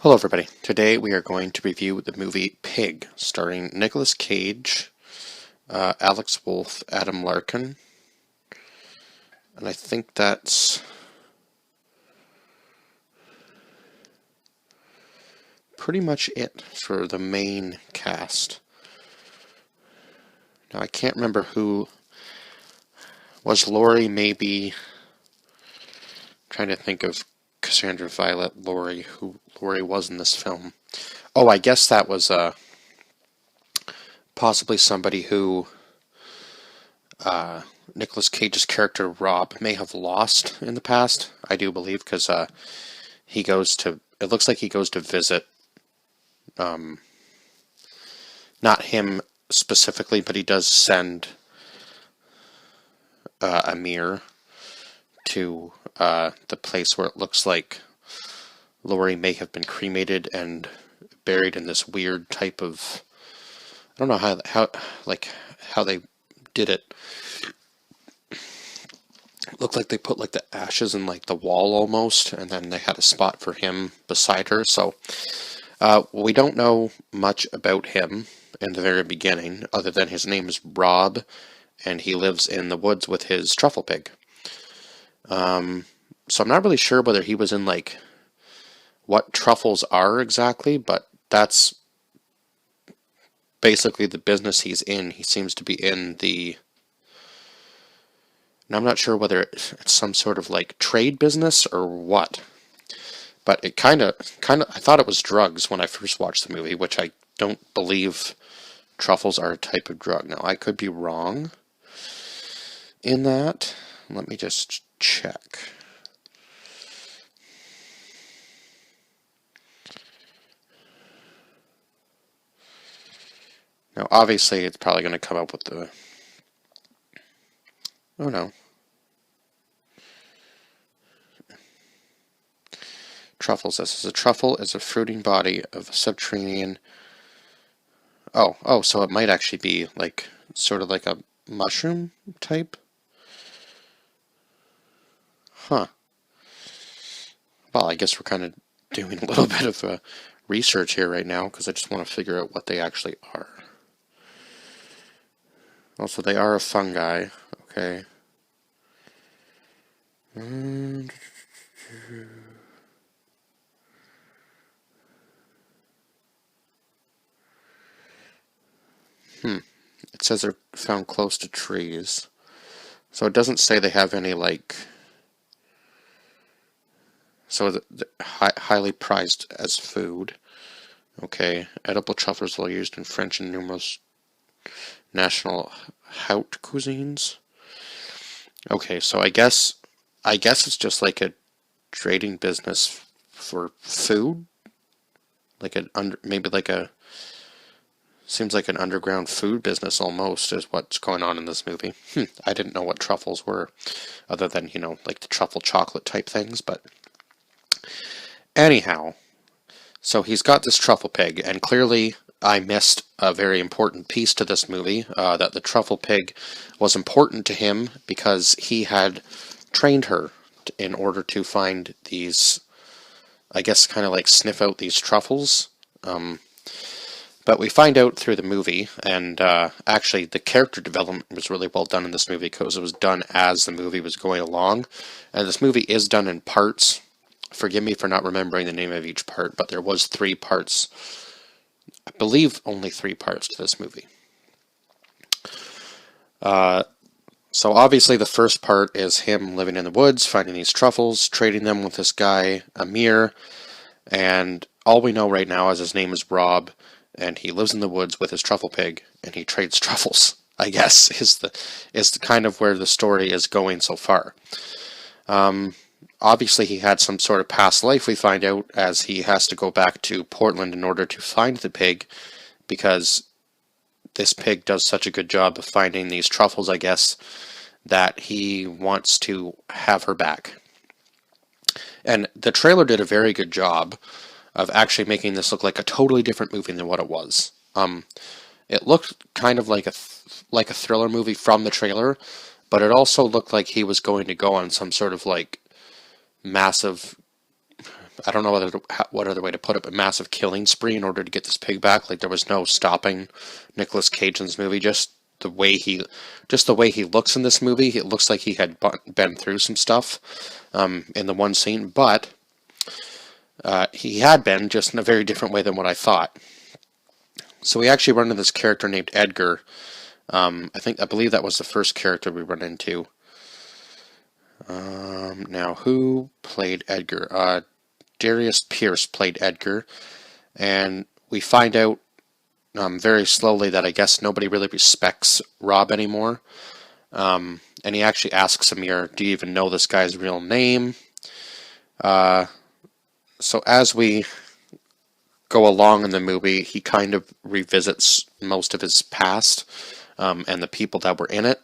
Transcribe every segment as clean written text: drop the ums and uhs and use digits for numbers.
Hello everybody. Today we are going to review the movie Pig, starring Nicolas Cage, Alex Wolff, Adam Larkin, and I think that's pretty much it for the main cast. Now I can't remember who was Laurie, maybe. Trying to think of Cassandra Violet Laurie, who Laurie was in this film. Oh, I guess that was possibly somebody who Nicolas Cage's character Rob may have lost in the past. I do believe because he goes to. It looks like he goes to visit. Not him specifically, but he does send Amir to the place where it looks like Laurie may have been cremated and buried in this weird type of. I don't know how they did it. It looked like they put like the ashes in like the wall almost, and then they had a spot for him beside her. So we don't know much about him in the very beginning, other than his name is Rob, and he lives in the woods with his truffle pig. So I'm not really sure whether he was in like what truffles are exactly, but that's basically the business he's in. He seems to be in the. And I'm not sure whether it's some sort of like trade business or what. But it kind of, I thought it was drugs when I first watched the movie, which I don't believe truffles are a type of drug. Now, I could be wrong in that. Let me just check. Now, obviously, it's probably going to come up with the. Oh no. Truffles. This is a truffle is a fruiting body of a subterranean. Oh, so it might actually be like sort of like a mushroom type. Huh. Well, I guess we're kind of doing a little bit of research here right now because I just want to figure out what they actually are. Also, they are a fungi. Okay. It says they're found close to trees. So it doesn't say they have any, like. So highly prized as food. Okay. Edible truffles are used in French and numerous national haute cuisines. Okay, so I guess it's just like a trading business for food. Like maybe like a. Seems like an underground food business almost is what's going on in this movie. I didn't know what truffles were, other than, like the truffle chocolate type things, but anyhow, so he's got this truffle pig, and clearly I missed a very important piece to this movie, that the truffle pig was important to him because he had trained her in order to find these, I guess, kind of like sniff out these truffles. But we find out through the movie, and actually the character development was really well done in this movie because it was done as the movie was going along. And this movie is done in parts. Forgive me for not remembering the name of each part, but there was 3 parts. I believe only 3 parts to this movie. So obviously the first part is him living in the woods, finding these truffles, trading them with this guy, Amir, and all we know right now is his name is Rob, and he lives in the woods with his truffle pig, and he trades truffles, I guess, is the kind of where the story is going so far. Obviously he had some sort of past life, we find out, as he has to go back to Portland in order to find the pig, because this pig does such a good job of finding these truffles, I guess, that he wants to have her back. And the trailer did a very good job of actually making this look like a totally different movie than what it was. It looked kind of like a thriller movie from the trailer, but it also looked like he was going to go on some sort of like massive I don't know what other way to put it, but massive killing spree in order to get this pig back. Like there was no stopping Nicolas Cage in this movie. Just the way he looks in this movie, it looks like he had been through some stuff in the one scene, but he had been, just in a very different way than what I thought. So we actually run into this character named Edgar. I believe that was the first character we run into. Now, who played Edgar? Darius Pierce played Edgar, and we find out very slowly that I guess nobody really respects Rob anymore. And he actually asks Amir, "Do you even know this guy's real name?" So as we go along in the movie, he kind of revisits most of his past and the people that were in it.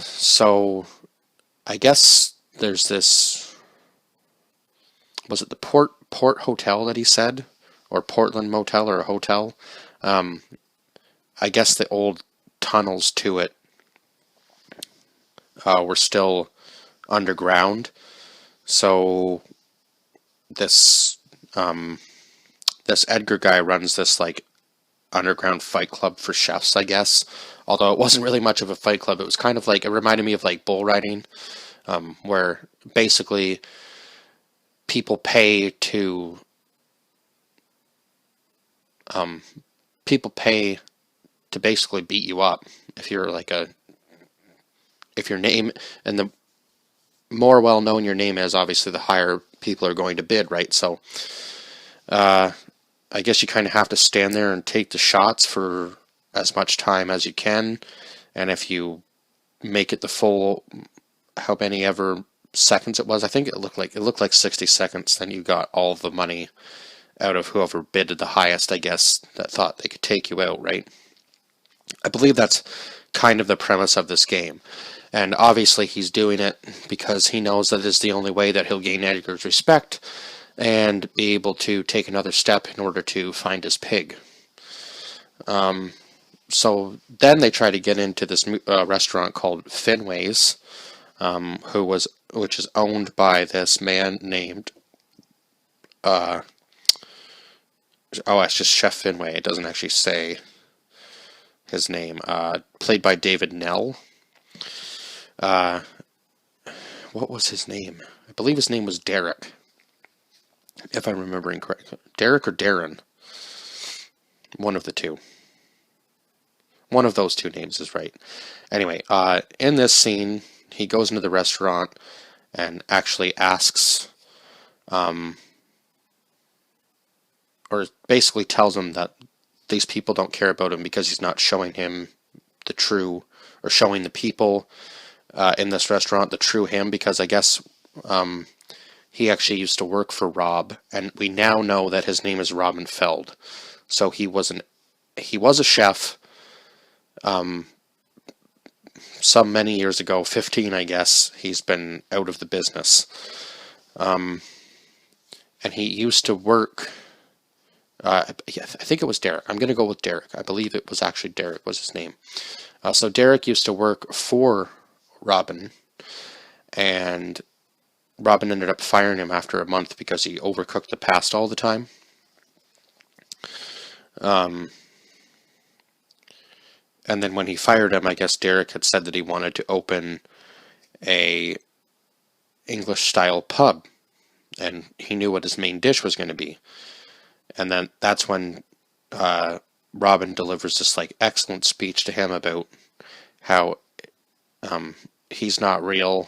So I guess there's this, was it the Port Hotel that he said, or Portland Motel or a hotel? I guess the old tunnels to it were still underground. So this Edgar guy runs this like underground fight club for chefs, I guess. Although it wasn't really much of a fight club, it was kind of like, it reminded me of like bull riding, where basically people pay to basically beat you up if you're like if your name, and the more well known your name is, obviously the higher people are going to bid, right? So I guess you kind of have to stand there and take the shots for as much time as you can, and if you make it the full, how many ever seconds it was, I think it looked like 60 seconds, then you got all of the money out of whoever bidded the highest, I guess, that thought they could take you out, right? I believe that's kind of the premise of this game. And obviously he's doing it because he knows that it's the only way that he'll gain Edgar's respect and be able to take another step in order to find his pig. So then they try to get into this restaurant called Finway's, which is owned by this man named, it's just Chef Finway. It doesn't actually say his name. Played by David Nell. What was his name? I believe his name was Derek, if I'm remembering correctly. Derek or Darren? One of the two. One of those two names is right. Anyway, in this scene, he goes into the restaurant and actually asks, or basically tells him that these people don't care about him because he's not showing him the true, or showing the people in this restaurant the true him, because I guess he actually used to work for Rob, and we now know that his name is Robin Feld. So he was a chef some many years ago, 15 I guess. He's been out of the business. And he used to work, I think it was Derek. I'm going to go with Derek. I believe it was actually Derek was his name. So Derek used to work for Robin, and Robin ended up firing him after a month because he overcooked the pasta all the time. And then when he fired him, I guess Derek had said that he wanted to open a English-style pub, and he knew what his main dish was going to be. And then that's when Robin delivers this like excellent speech to him about how he's not real,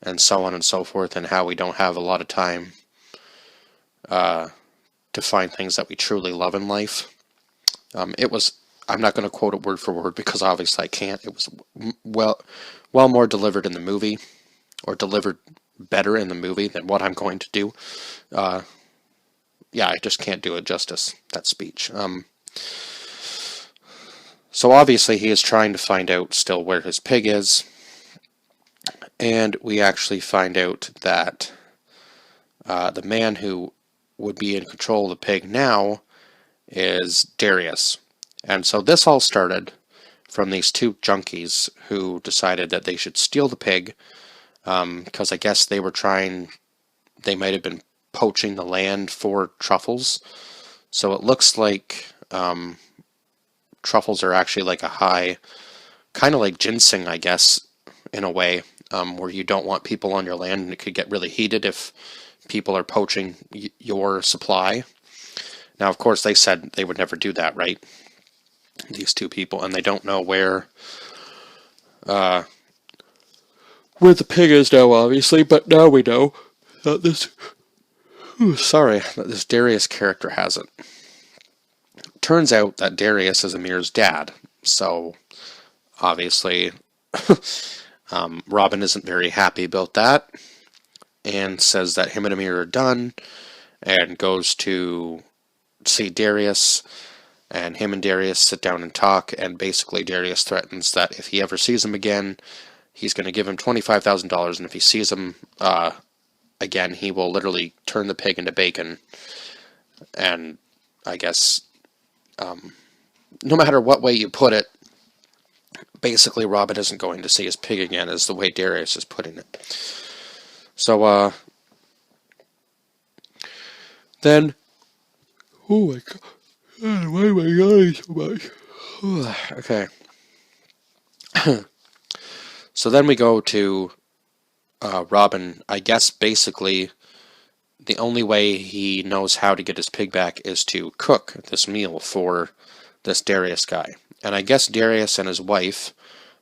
and so on and so forth, and how we don't have a lot of time to find things that we truly love in life. I'm not going to quote it word for word because obviously I can't. It was well more delivered in the movie, or delivered better in the movie than what I'm going to do. Yeah, I just can't do it justice, that speech. So obviously he is trying to find out still where his pig is, and we actually find out that the man who would be in control of the pig now is Darius. And so this all started from these two junkies who decided that they should steal the pig, because I guess they were trying they might have been poaching the land for truffles. So it looks like truffles are actually like a high, kind of like ginseng, I guess, in a way, where you don't want people on your land, and it could get really heated if people are poaching your supply. Now, of course, they said they would never do that, right? These two people, and they don't know where the pig is now, obviously, but now we know that this Darius character has it. Turns out that Darius is Amir's dad, so obviously Robin isn't very happy about that, and says that him and Amir are done, and goes to see Darius, and him and Darius sit down and talk, and basically Darius threatens that if he ever sees him again, he's going to give him $25,000, and if he sees him again, he will literally turn the pig into bacon. And I guess, no matter what way you put it, basically Robin isn't going to see his pig again, is the way Darius is putting it. So, then, oh my god, why am I yawning so much? Okay. So then we go to Robin. I guess basically the only way he knows how to get his pig back is to cook this meal for this Darius guy. And I guess Darius and his wife,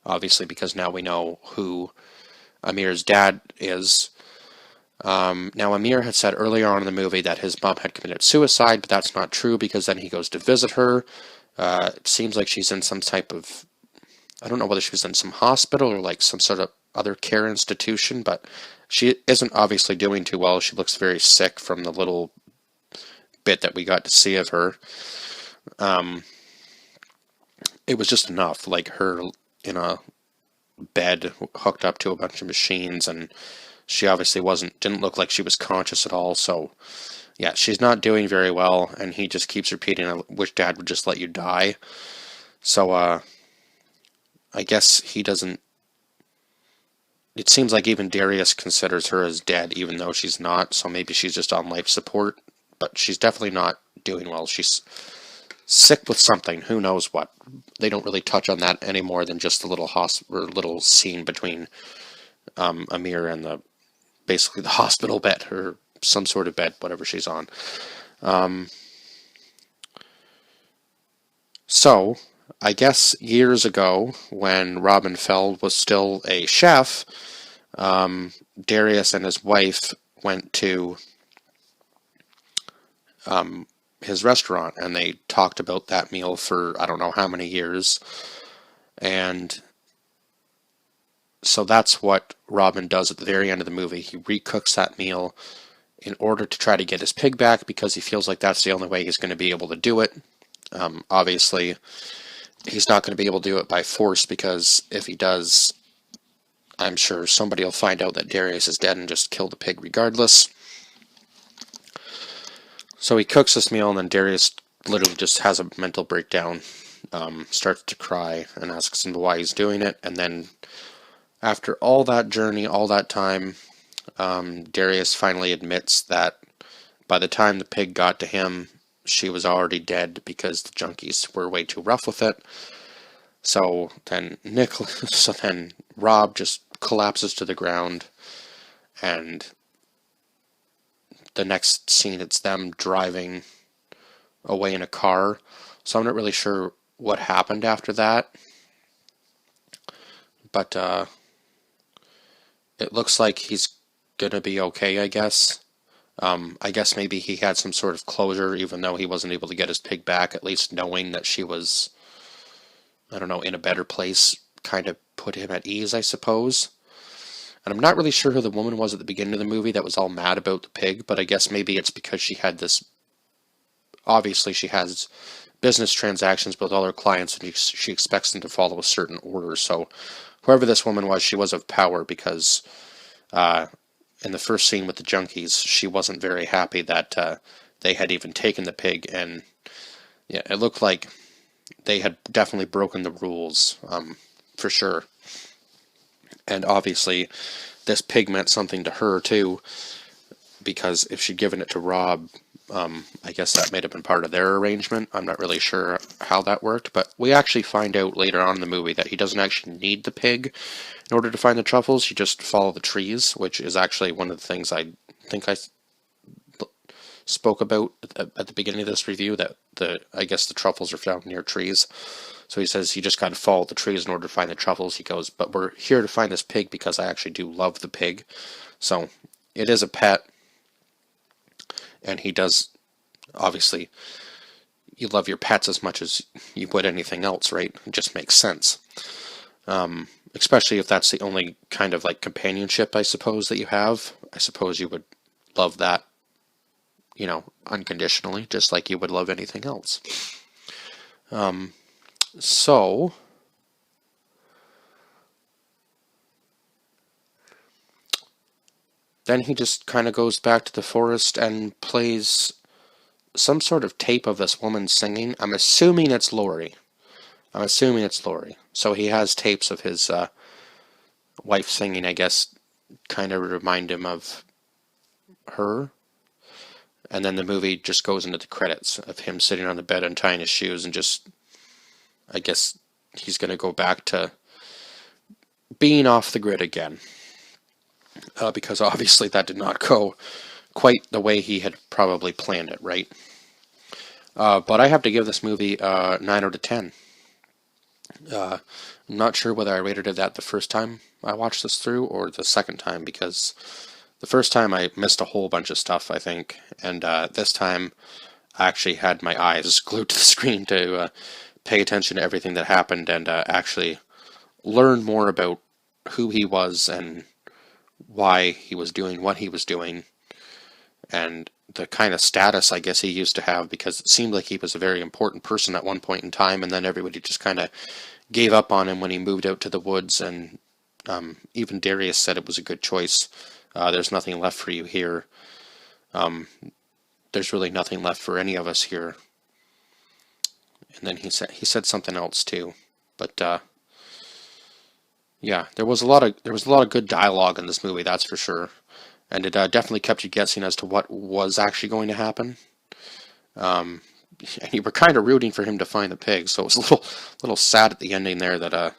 obviously because now we know who Amir's dad is. Now, Amir had said earlier on in the movie that his mom had committed suicide, but that's not true, because then he goes to visit her. It seems like she's in some type of, I don't know whether she was in some hospital or like some sort of other care institution, but she isn't obviously doing too well. She looks very sick from the little bit that we got to see of her. It was just enough, like her in a bed hooked up to a bunch of machines, and she obviously didn't look like she was conscious at all. So yeah, she's not doing very well, and he just keeps repeating, "I wish Dad would just let you die." So I guess he doesn't. It seems like even Darius considers her as dead, even though she's not. So maybe she's just on life support, but she's definitely not doing well. She's sick with something. Who knows what? They don't really touch on that any more than just the little scene between Amir and basically the hospital bed, or some sort of bed, whatever she's on. So I guess years ago, when Robin Feld was still a chef, Darius and his wife went to his restaurant, and they talked about that meal for I don't know how many years. And so that's what Robin does at the very end of the movie. He recooks that meal in order to try to get his pig back, because he feels like that's the only way he's going to be able to do it. Obviously, he's not going to be able to do it by force, because if he does, I'm sure somebody will find out that Darius is dead and just kill the pig regardless. So he cooks this meal, and then Darius literally just has a mental breakdown, starts to cry, and asks him why he's doing it. And then after all that journey, all that time, Darius finally admits that by the time the pig got to him, she was already dead, because the junkies were way too rough with it. So then Rob just collapses to the ground, and the next scene, it's them driving away in a car. So I'm not really sure what happened after that, but it looks like he's gonna be okay, I guess. I guess maybe he had some sort of closure, even though he wasn't able to get his pig back. At least knowing that she was, I don't know, in a better place kind of put him at ease, I suppose. And I'm not really sure who the woman was at the beginning of the movie that was all mad about the pig, but I guess maybe it's because she had this, obviously she has business transactions with all her clients, and she expects them to follow a certain order. So whoever this woman was, she was of power, because in the first scene with the junkies, she wasn't very happy that they had even taken the pig, and yeah, it looked like they had definitely broken the rules, for sure. And obviously, this pig meant something to her too. because if she'd given it to Rob, I guess that may have been part of their arrangement. I'm not really sure how that worked, but we actually find out later on in the movie that he doesn't actually need the pig in order to find the truffles. You just follow the trees, which is actually one of the things I think I spoke about at the beginning of this review, that I guess the truffles are found near trees. So he says you just got to follow the trees in order to find the truffles. He goes, but we're here to find this pig because I actually do love the pig. So it is a pet. And he does, obviously, you love your pets as much as you would anything else, right? It just makes sense. Especially if that's the only kind of like companionship, I suppose, that you have. I suppose you would love that, you know, unconditionally, just like you would love anything else. So then he just kind of goes back to the forest and plays some sort of tape of this woman singing. I'm assuming it's Laurie. So he has tapes of his wife singing, I guess, kind of remind him of her. And then the movie just goes into the credits of him sitting on the bed untying his shoes, and just, I guess he's going to go back to being off the grid again. Because obviously that did not go quite the way he had probably planned it, right? But I have to give this movie 9 out of 10. I'm not sure whether I rated it that the first time I watched this through or the second time, because the first time I missed a whole bunch of stuff, I think, and this time I actually had my eyes glued to the screen to pay attention to everything that happened and actually learn more about who he was and why he was doing what he was doing, and the kind of status I guess he used to have, because it seemed like he was a very important person at one point in time, and then everybody just kind of gave up on him when he moved out to the woods, and even Darius said it was a good choice. There's nothing left for you here. There's really nothing left for any of us here. And then he said something else too, but yeah, there was a lot of good dialogue in this movie, that's for sure, and it definitely kept you guessing as to what was actually going to happen. And you were kind of rooting for him to find the pig, so it was a little sad at the ending there that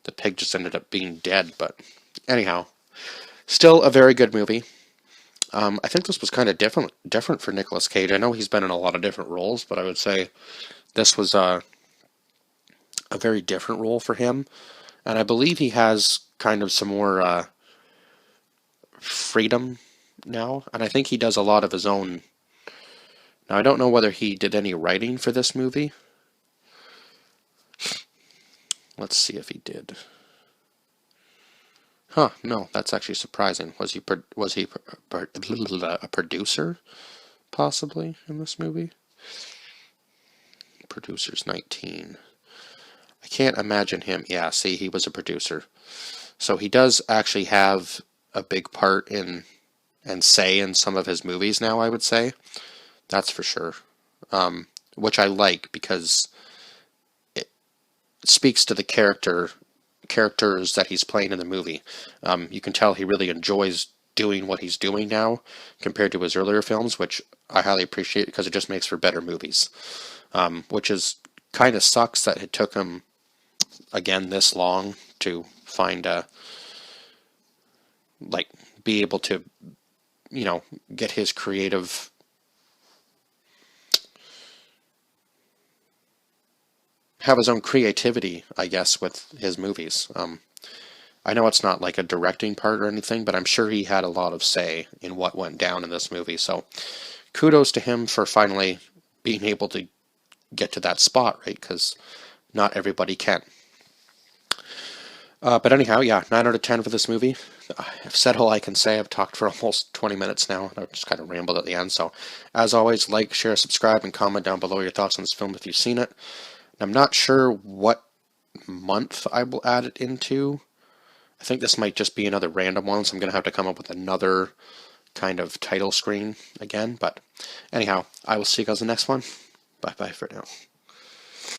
the pig just ended up being dead. But anyhow, still a very good movie. I think this was kind of different for Nicolas Cage. I know he's been in a lot of different roles, but I would say this was a very different role for him. And I believe he has kind of some more freedom now. And I think he does a lot of his own. Now, I don't know whether he did any writing for this movie. Let's see if he did. Huh, no, that's actually surprising. Was he a producer, possibly, in this movie? Producers 19. I can't imagine him. Yeah, see, he was a producer. So he does actually have a big part in and say in some of his movies now, I would say. That's for sure. Which I like, because it speaks to the characters that he's playing in the movie. You can tell he really enjoys doing what he's doing now compared to his earlier films, which I highly appreciate because it just makes for better movies. Which is kind of sucks that it took him again this long to find like be able to, you know, get his creative have his own creativity, I guess, with his movies. I know it's not like a directing part or anything, but I'm sure he had a lot of say in what went down in this movie. So kudos to him for finally being able to get to that spot, right? Because not everybody can. But anyhow, yeah, 9 out of 10 for this movie. I've said all I can say. I've talked for almost 20 minutes now. I just kind of rambled at the end. So, as always, like, share, subscribe, and comment down below your thoughts on this film if you've seen it. I'm not sure what month I will add it into. I think this might just be another random one, so I'm going to have to come up with another kind of title screen again. But anyhow, I will see you guys in the next one. Bye-bye for now.